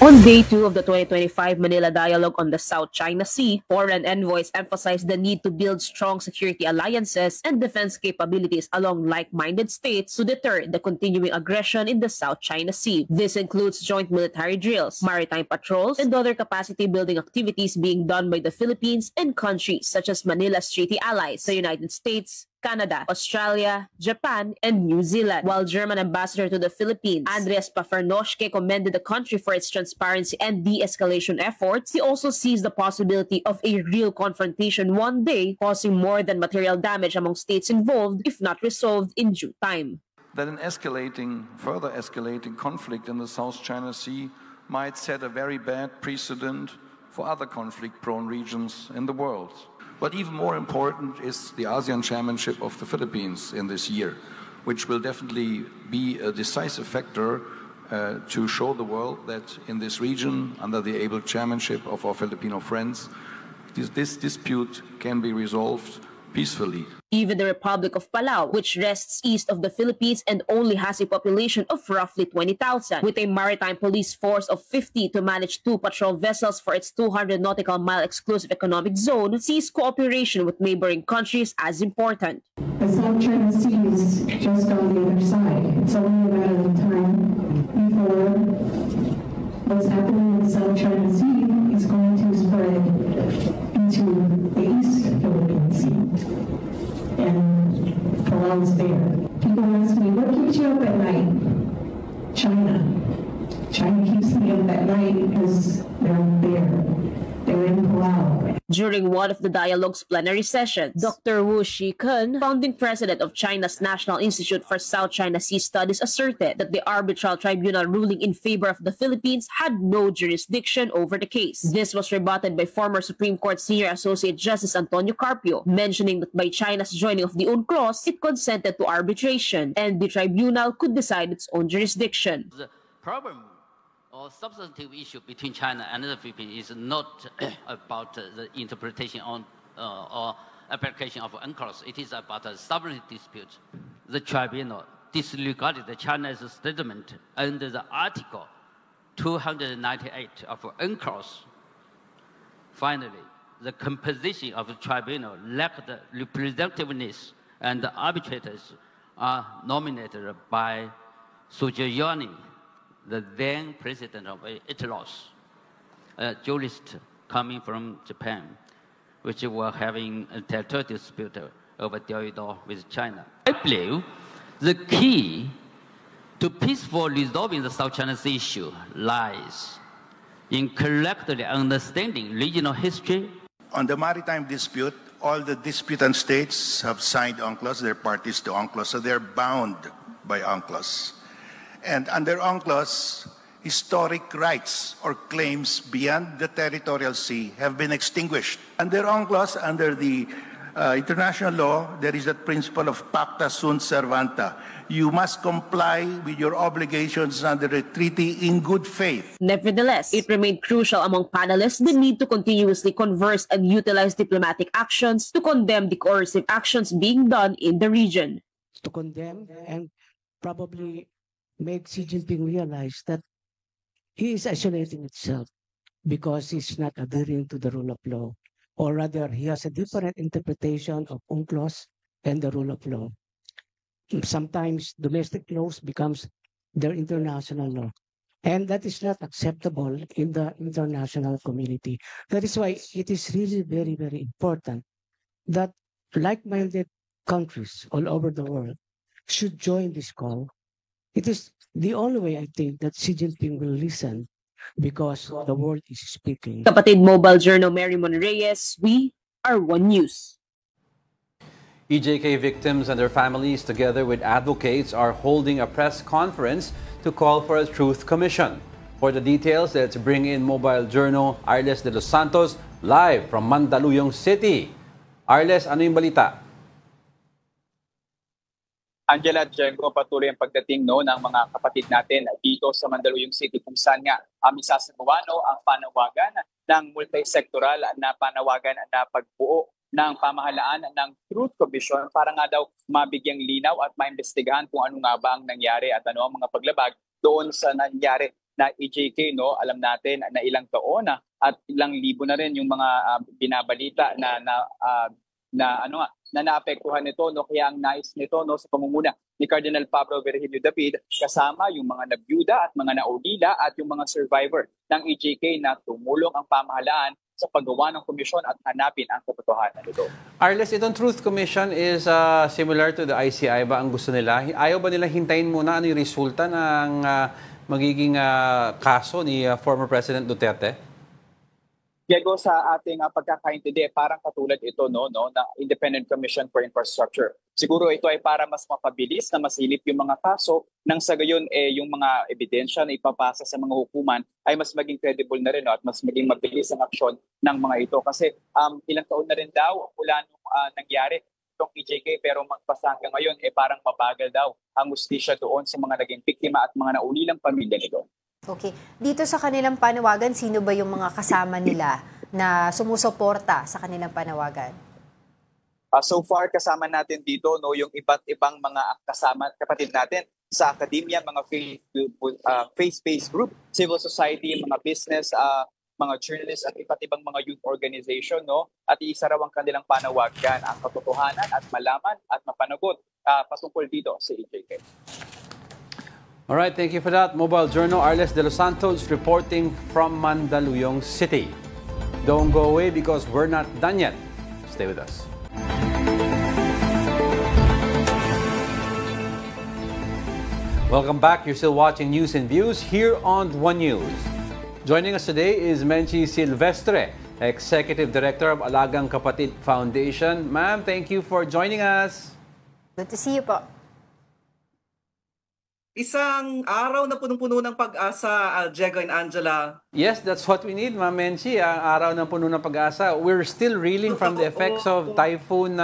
On Day 2 of the 2025 Manila Dialogue on the South China Sea, foreign envoys emphasized the need to build strong security alliances and defense capabilities along like-minded states to deter the continuing aggression in the South China Sea. This includes joint military drills, maritime patrols, and other capacity-building activities being done by the Philippines and countries such as Manila's treaty allies, the United States, Canada, Australia, Japan, and New Zealand. While German ambassador to the Philippines, Andreas Pafernoschke, commended the country for its transparency and de-escalation efforts, he also sees the possibility of a real confrontation one day, causing more than material damage among states involved if not resolved in due time. that an further escalating conflict in the South China Sea might set a very bad precedent for other conflict-prone regions in the world. But even more important is the ASEAN Chairmanship of the Philippines in this year, which will definitely be a decisive factor to show the world that in this region, under the able chairmanship of our Filipino friends, this dispute can be resolved peacefully. Even the Republic of Palau, which rests east of the Philippines and only has a population of roughly 20,000, with a maritime police force of 50 to manage 2 patrol vessels for its 200 nautical mile exclusive economic zone, sees cooperation with neighboring countries as important. The South China Sea is just on the other side. It's only a matter of time before what's happening in the South China Sea is going to spread into the East Philippine Sea. And Palau is there. People ask me, what keeps you up at night? China. China keeps me up at night because they're there. They're in Palau. During one of the dialogue's plenary sessions, Dr. Wu Shikun, founding president of China's National Institute for South China Sea Studies, asserted that the arbitral tribunal ruling in favor of the Philippines had no jurisdiction over the case. This was rebutted by former Supreme Court Senior Associate Justice Antonio Carpio, mentioning that by China's joining of the UNCLOS, it consented to arbitration, and the tribunal could decide its own jurisdiction. The problem or substantive issue between China and the Philippines is not about the interpretation on or application of UNCLOS. It is about a sovereignty dispute. The tribunal disregarded China's statement under the Article 298 of UNCLOS. Finally, the composition of the tribunal lacked representativeness, and the arbitrators are nominated by Sujiani, the then president of ITLOS, a jurist coming from Japan, which were having a territorial dispute over Diaoyudo with China. I believe the key to peaceful resolving the South China Sea issue lies in correctly understanding regional history. On the maritime dispute, all the disputant states have signed UNCLOS, they're parties to UNCLOS, so they're bound by UNCLOS. And under UNCLOS, historic rights or claims beyond the territorial sea have been extinguished. Under UNCLOS, under the international law, there is that principle of pacta sunt servanda. You must comply with your obligations under the treaty in good faith. Nevertheless, it remained crucial among panelists the need to continuously converse and utilize diplomatic actions to condemn the coercive actions being done in the region. To condemn and probably make Xi Jinping realize that he is isolating himself because he's not adhering to the rule of law, or rather he has a different interpretation of UNCLOS and the rule of law. Sometimes domestic laws becomes their international law, and that is not acceptable in the international community. That is why it is really very, very important that like-minded countries all over the world should join this call. It is the only way, I think, that Xi Jinping will listen, because the world is speaking. Kapatid Mobile Journal Marymon Reyes, we are One News. EJK victims and their families, together with advocates, are holding a press conference to call for a truth commission. For the details, let's bring in Mobile Journal Arles de los Santos live from Mandaluyong City. Arles, ano yung balita? Angela at Jengo, patuloy ang pagdating ng mga kapatid natin dito sa Mandaluyong City, kung saan nga isasagawa ang panawagan ng multisectoral na panawagan na pagbuo ng pamahalaan ng Truth Commission para nga daw mabigyang linaw at maimbestigahan kung ano nga ba ang nangyari at ano ang mga paglabag doon sa nangyari na EJK. Alam natin na ilang taon at ilang libo na rin yung mga binabalita na naapektuhan nito, kaya ang nais nito sa pamumuna ni Cardinal Pablo Virgilio David, kasama yung mga nabyuda at mga naudila at yung mga survivor ng EJK na tumulong ang pamahalaan sa paggawa ng komisyon at hanapin ang katotohanan nito. Arles, itong Truth Commission is similar to the ICI ba ang gusto nila? Ayaw ba nila hintayin muna ano yung resulta ng magiging kaso ni former President Duterte? Diego, sa ating pagkakaintindi, parang katulad ito ng Independent Commission for Infrastructure. Siguro ito ay para mas mapabilis na masilip yung mga kaso nang sa gayon yung mga ebidensya na ipapasa sa mga hukuman ay mas maging credible na rin at mas maging mabilis ang aksyon ng mga ito. Kasi ilang taon na rin daw mula nung nangyari itong EJK pero magpasa hanggang ngayon parang mabagal daw ang hustisya doon sa mga naging biktima at mga naulilang pamilya nito. Okay. Dito sa kanilang panawagan, sino ba yung mga kasama nila na sumusuporta sa kanilang panawagan? So far, kasama natin dito yung iba't ibang mga kasama, kapatid natin sa akademya, mga faith-based group, civil society, mga business, mga journalists at iba't ibang mga youth organization. At iisa raw ang kanilang panawagan, ang katotohanan at malaman at mapanagot patungkol dito sa EJK. Alright, thank you for that. Mobile Journal, Arles de los Santos reporting from Mandaluyong City. Don't go away because we're not done yet. Stay with us. Welcome back. You're still watching News and Views here on One News. Joining us today is Menchi Silvestre, Executive Director of Alagang Kapatid Foundation. Ma'am, thank you for joining us. Good to see you po. Isang araw na punong-puno ng pag-asa, Diego and Angela. Yes, that's what we need, Ma'am Menchi. Ang araw ng puno ng pag-asa. We're still reeling from the effects of Typhoon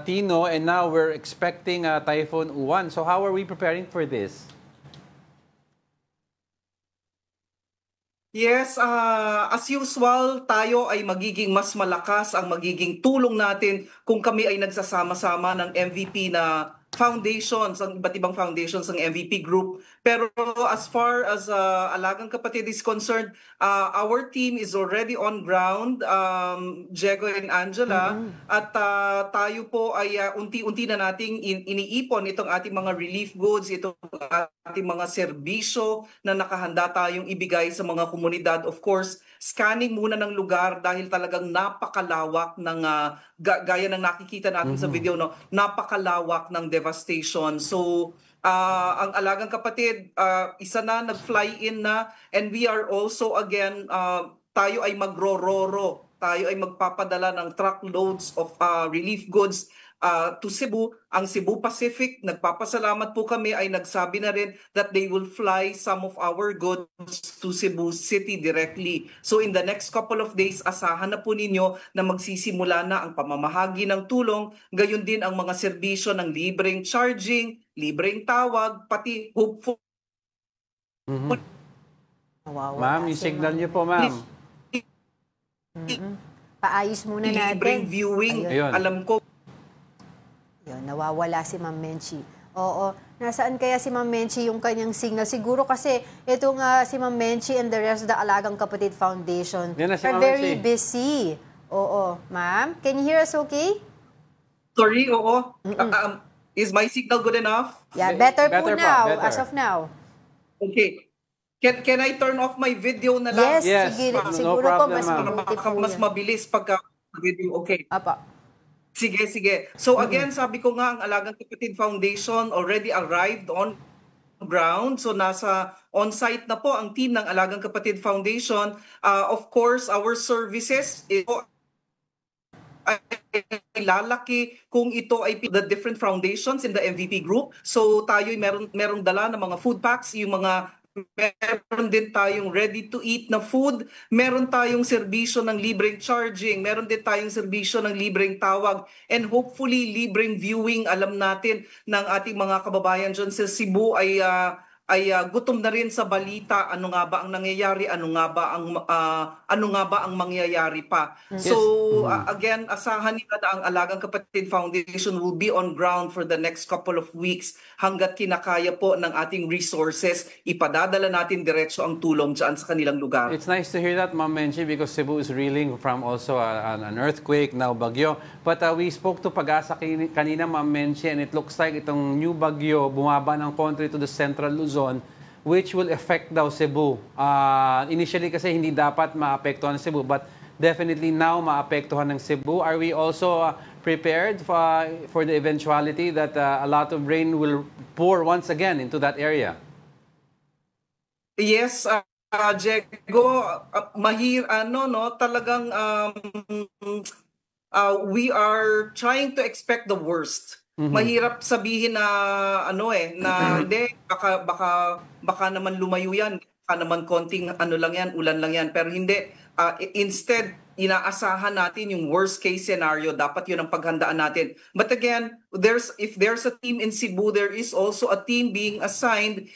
Tino, and now we're expecting Typhoon Uwan. So how are we preparing for this? Yes, as usual, tayo ay magiging mas malakas ang magiging tulong natin kung kami ay nagsasama-sama ng MVP na foundations, ang iba't ibang foundations ng MVP group. Pero as far as Alagang Kapatid is concerned, our team is already on ground, Diego and Angela, at tayo po ay unti-unti na nating iniipon itong ating mga relief goods, itong ating mga serbisyo na nakahanda tayong ibigay sa mga komunidad. Of course, scanning muna ng lugar dahil talagang napakalawak ng gaya ng nakikita natin sa video, napakalawak ng devastation. So ang Alagang Kapatid, isa na nag-fly in na, and we are also again tayo ay magro-roro, tayo ay magpapadala ng truckloads of relief goods to Cebu. Ang Cebu Pacific, nagpapasalamat po kami, ay nagsabi na rin that they will fly some of our goods to Cebu City directly. So in the next couple of days, asahan na po ninyo na magsisimula na ang pamamahagi ng tulong, gayon din ang mga serbisyo ng libreng charging, libreng tawag, pati hopeful. Ma'am, yung signal niyo po, ma'am. Paayos muna natin. Libreng viewing. Ayun. Alam ko, yun, nawawala si Ma'am Menchi. Oo. Nasaan kaya si Ma'am Menchi yung kanyang signal? Siguro kasi itong si Ma'am Menchi and the rest of the Alagang Kapatid Foundation are very busy. Oo. Ma'am, can you hear us okay? Sorry, oo. Is my signal good enough? Yeah, better po now, as of now. Okay. Can I turn off my video na lang? Yes, siguro po mas mabilis pagka video. Okay. Apa. Sige. So again, sabi ko nga, ang Alagang Kapatid Foundation already arrived on ground. So nasa on-site na po ang team ng Alagang Kapatid Foundation. Of course, our services ay lalaki kung ito ay the different foundations in the MVP group. So tayo merong dala ng mga food packs, yung mga meron din tayong ready-to-eat na food, meron tayong serbisyo ng libreng charging, meron din tayong serbisyo ng libreng tawag, and hopefully libreng viewing. Alam natin ng ating mga kababayan dyan sa Cebu ay gutom na rin sa balita, ano nga ba ang nangyayari, ano nga ba ang mangyayari pa. So again, asahan nila na ang Alagang Kapatid Foundation will be on ground for the next couple of weeks hanggat kinakaya po ng ating resources. Ipadadala natin diretso ang tulong dyan sa kanilang lugar. It's nice to hear that, Ma'am Menchi, because Cebu is reeling from also an earthquake, now bagyo. But we spoke to Pag-asa kanina, Ma'am Menchi, and it looks like itong new bagyo bumaba ng konti to the central Luzon, which will affect daw Cebu. Initially kasi hindi dapat maapektuhan ng Cebu, but definitely now maapektuhan ng Cebu. Are we also prepared for the eventuality that a lot of rain will pour once again into that area? Yes, Diego, talagang we are trying to expect the worst. Mahirap sabihin na na hindi, baka naman lumayo yan, baka naman konting lang yan, ulan lang yan, pero hindi. Instead, inaasahan natin yung worst case scenario. Dapat yun ang paghandaan natin. But again, if there's a team in Cebu, there is also a team being assigned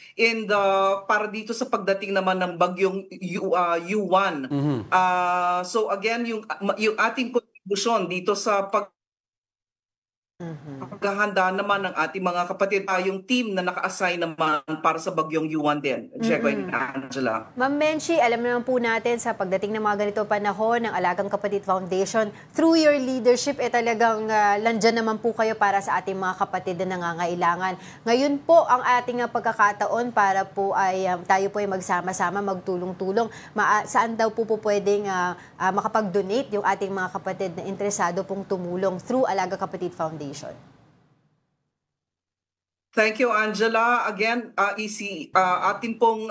para dito sa pagdating naman ng bagyong U1. So again, yung ating contribution dito sa paghahanda naman ng ating mga kapatid, yung team na naka-assign naman para sa bagyong U1 din. Check and Angela. Ma'am Menchie, alam naman po natin sa pagdating ng mga ganito panahon ng Alagang Kapatid Foundation, through your leadership, talagang landyan naman po kayo para sa ating mga kapatid na nangangailangan. Ngayon po, ang ating pagkakataon para po ay tayo po ay magsama-sama, magtulong-tulong. Saan daw po pwedeng makapag-donate yung ating mga kapatid na interesado pong tumulong through Alagang Kapatid Foundation? Thank you, Angela. Again, atin pong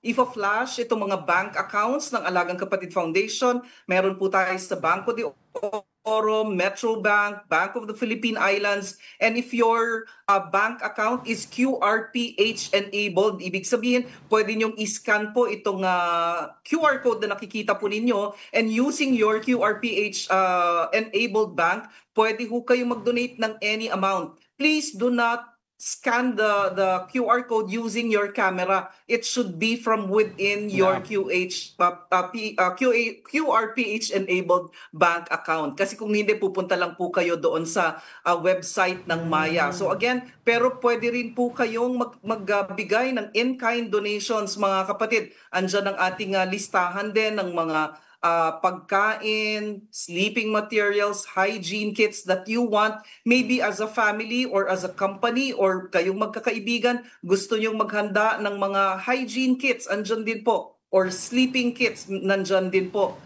ifa-flash itong mga bank accounts ng Alagang Kapatid Foundation. Meron po tayo sa Banco de Oro, Metro Bank, Bank of the Philippine Islands. And if your bank account is QRPH enabled, ibig sabihin, pwede nyong i-scan po itong QR code na nakikita po ninyo. And using your QRPH enabled bank, pwede ho kayo mag-donate ng any amount. Please do not scan the QR code using your camera. It should be from within your QRPH enabled bank account. Kasi kung hindi, pupunta lang po kayo doon sa website ng Maya. So again, pero pwede rin po kayong magbigay ng in-kind donations, mga kapatid. Andyan ang ating listahan din ng mga pagkain, sleeping materials, hygiene kits that you want, maybe as a family or as a company or kayong magkakaibigan, gusto nyong maghanda ng mga hygiene kits, andyan din po, or sleeping kits, nandyan din po.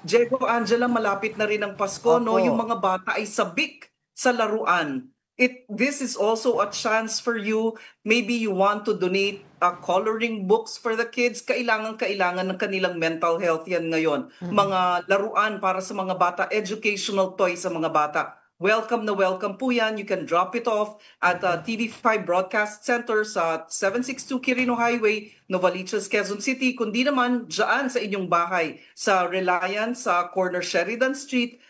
Diego, Angela, malapit na rin ang Pasko, no? Yung mga bata ay sabik sa laruan. This is also a chance for you. Maybe you want to donate coloring books for the kids. Kailangan ng kanilang mental health yan ngayon. Mga laruan para sa mga bata, educational toys sa mga bata. Welcome na welcome po yan. You can drop it off at TV5 Broadcast Center sa 762 Quirino Highway, Novaliches, Quezon City. Kundi naman, dyan sa inyong bahay, sa Reliance, sa corner Sheridan Street,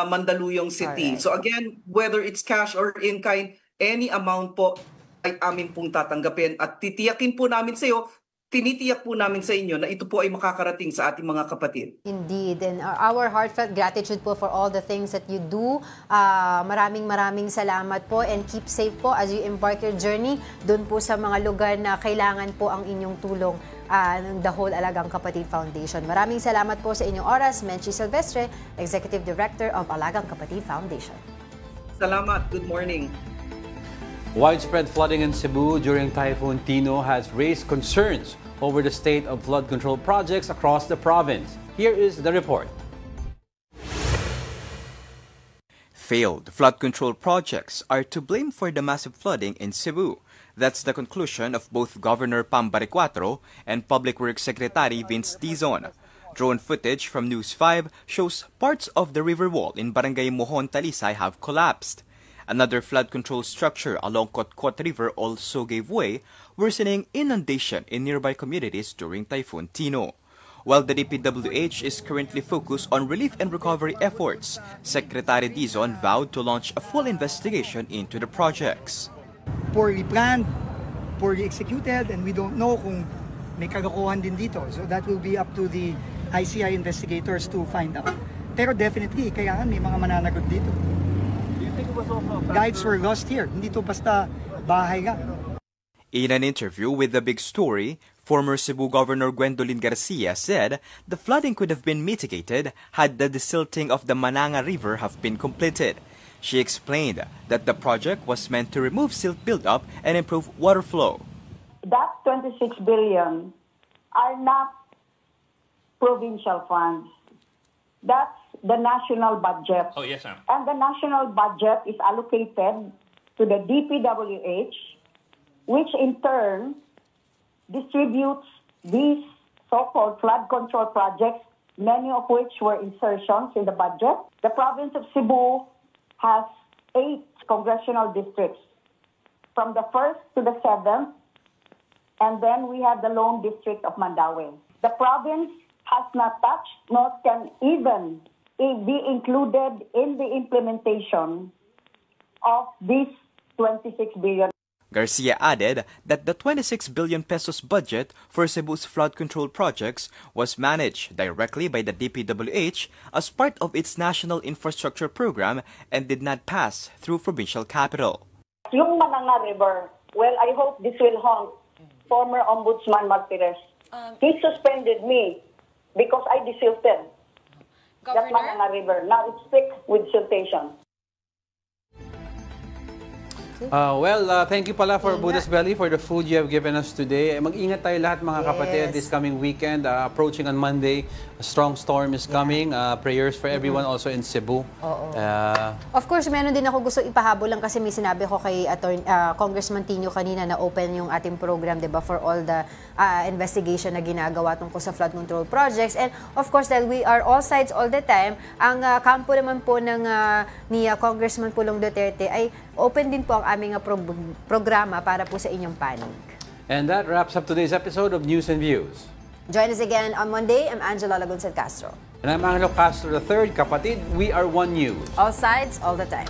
Mandaluyong City. So again, whether it's cash or in-kind, any amount po ay amin pong tatanggapin at titiyakin po namin sa iyo, tinitiyak po namin sa inyo na ito po ay makakarating sa ating mga kapatid. Indeed. And our heartfelt gratitude po for all the things that you do. Maraming salamat po and keep safe po as you embark your journey doon po sa mga lugar na kailangan po ang inyong tulong ng The Whole Alagang Kapatid Foundation. Maraming salamat po sa inyong oras. Menchie Silvestre, Executive Director of Alagang Kapatid Foundation. Salamat. Good morning. Widespread flooding in Cebu during Typhoon Tino has raised concerns over the state of flood control projects across the province. Here is the report. Failed flood control projects are to blame for the massive flooding in Cebu. That's the conclusion of both Governor Pam Baricuatro and Public Works Secretary Vince Dizon. Drone footage from News 5 shows parts of the river wall in Barangay Mohon, Talisay have collapsed. Another flood control structure along Kotkot River also gave way, worsening inundation in nearby communities during Typhoon Tino. While the DPWH is currently focused on relief and recovery efforts, Secretary Dizon vowed to launch a full investigation into the projects. Poorly planned, poorly executed, and we don't know kung may kagakuhan din dito. So that will be up to the ICI investigators to find out. Pero definitely, kailangan may mga mananagot dito. Guides were lost here. Hindi to basta bahay lang. In an interview with The Big Story, former Cebu Governor Gwendolyn Garcia said the flooding could have been mitigated had the desilting of the Mananga River have been completed. She explained that the project was meant to remove silt buildup and improve water flow. That 26 billion are not provincial funds. That's the national budget. Oh, yes, ma'am. And the national budget is allocated to the DPWH, which in turn distributes these so-called flood control projects many of which were insertions in the budget. The province of Cebu has 8 congressional districts, from the 1st to the 7th, and then we have the lone district of Mandaue. The province has not touched, nor can even be included in the implementation of this 26 billion. Garcia added that the 26 billion pesos budget for Cebu's flood control projects was managed directly by the DPWH as part of its national infrastructure program and did not pass through provincial capital. Yung Mananga River, well, I hope this will haunt former Ombudsman Martires. He suspended me because I desilted that Mananga River. Now it's thick with siltation. Thank you pala for Buddha's Belly for the food you have given us today. Mag-ingat tayo lahat mga kapatid this coming weekend. Approaching on Monday, a strong storm is coming. Prayers for everyone also in Cebu. Of course, meron din ako gusto ipahabol lang kasi may sinabi ko kay Congressman Tino kanina na open yung ating program, diba, for all the investigation na ginagawa tungkol sa flood control projects. And of course, dahil we are all sides all the time, ang kampo naman po ng ni Congressman Pulong Duterte ay open din po ang aming programa para po sa inyong panig. And that wraps up today's episode of News and Views. Join us again on Monday. I'm Angela Lagunsad Castro. And I'm Angelo Castro III. Kapatid, we are One News. All sides, all the time.